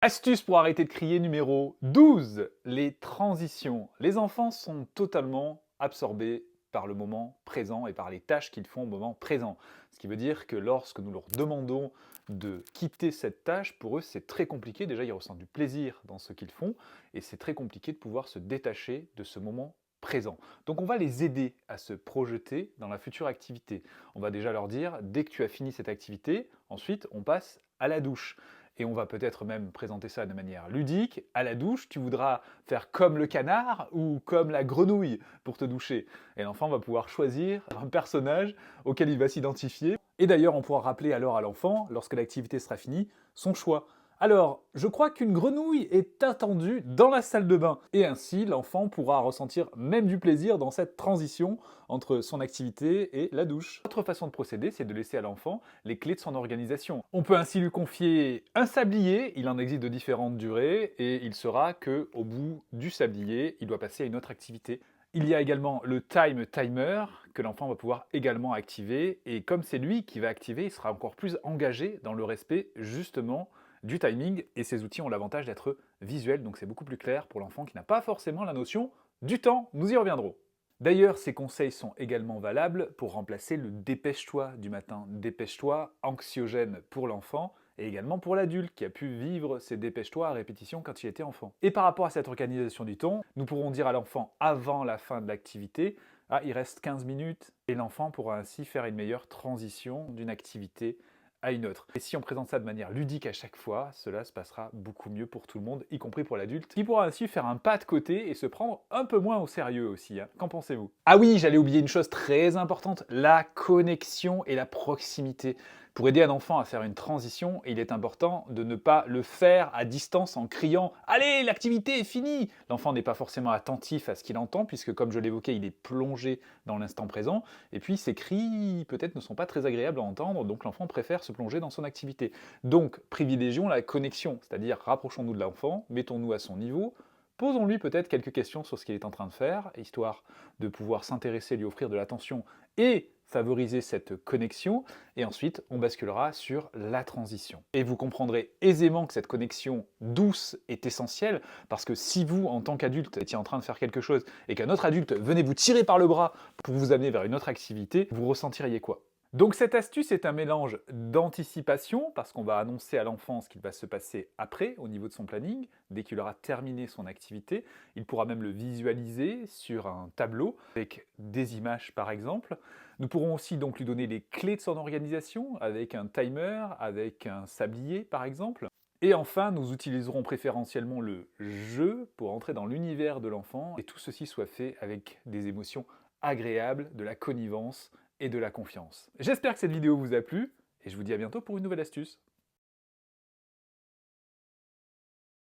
Astuce pour arrêter de crier numéro 12, les transitions. Les enfants sont totalement absorbés par le moment présent et par les tâches qu'ils font au moment présent. Ce qui veut dire que lorsque nous leur demandons de quitter cette tâche, pour eux c'est très compliqué. Déjà ils ressentent du plaisir dans ce qu'ils font et c'est très compliqué de pouvoir se détacher de ce moment présent. Donc on va les aider à se projeter dans la future activité. On va déjà leur dire, dès que tu as fini cette activité, ensuite on passe à la douche. Et on va peut-être même présenter ça de manière ludique. À la douche, tu voudras faire comme le canard ou comme la grenouille pour te doucher. Et l'enfant va pouvoir choisir un personnage auquel il va s'identifier. Et d'ailleurs, on pourra rappeler alors à l'enfant, lorsque l'activité sera finie, son choix. Alors, je crois qu'une grenouille est attendue dans la salle de bain. Et ainsi, l'enfant pourra ressentir même du plaisir dans cette transition entre son activité et la douche. Autre façon de procéder, c'est de laisser à l'enfant les clés de son organisation. On peut ainsi lui confier un sablier, il en existe de différentes durées, et il saura que au bout du sablier, il doit passer à une autre activité. Il y a également le time timer que l'enfant va pouvoir également activer, et comme c'est lui qui va activer, il sera encore plus engagé dans le respect justement du timing, et ces outils ont l'avantage d'être visuels, donc c'est beaucoup plus clair pour l'enfant qui n'a pas forcément la notion du temps. Nous y reviendrons. D'ailleurs, ces conseils sont également valables pour remplacer le dépêche-toi du matin. Dépêche-toi, anxiogène pour l'enfant, et également pour l'adulte qui a pu vivre ces dépêche-toi à répétition quand il était enfant. Et par rapport à cette organisation du temps, nous pourrons dire à l'enfant avant la fin de l'activité, ah, il reste 15 minutes, et l'enfant pourra ainsi faire une meilleure transition d'une activité à une autre. Et si on présente ça de manière ludique à chaque fois, cela se passera beaucoup mieux pour tout le monde, y compris pour l'adulte, qui pourra ainsi faire un pas de côté et se prendre un peu moins au sérieux aussi. Hein. Qu'en pensez-vous? Ah oui, j'allais oublier une chose très importante, la connexion et la proximité. Pour aider un enfant à faire une transition, il est important de ne pas le faire à distance en criant « Allez, l'activité est finie !» L'enfant n'est pas forcément attentif à ce qu'il entend, puisque comme je l'évoquais, il est plongé dans l'instant présent, et puis ces cris peut-être ne sont pas très agréables à entendre, donc l'enfant préfère se plonger dans son activité. Donc privilégions la connexion, c'est-à-dire rapprochons-nous de l'enfant, mettons-nous à son niveau, posons-lui peut-être quelques questions sur ce qu'il est en train de faire, histoire de pouvoir s'intéresser, lui offrir de l'attention et favoriser cette connexion, et ensuite on basculera sur la transition. Et vous comprendrez aisément que cette connexion douce est essentielle, parce que si vous, en tant qu'adulte, étiez en train de faire quelque chose, et qu'un autre adulte venait vous tirer par le bras pour vous amener vers une autre activité, vous ressentiriez quoi? Donc cette astuce est un mélange d'anticipation, parce qu'on va annoncer à l'enfant ce qu'il va se passer après, au niveau de son planning, dès qu'il aura terminé son activité. Il pourra même le visualiser sur un tableau, avec des images par exemple. Nous pourrons aussi donc lui donner les clés de son organisation, avec un timer, avec un sablier par exemple. Et enfin, nous utiliserons préférentiellement le jeu pour entrer dans l'univers de l'enfant, et tout ceci soit fait avec des émotions agréables, de la connivence et de la confiance. J'espère que cette vidéo vous a plu, et je vous dis à bientôt pour une nouvelle astuce.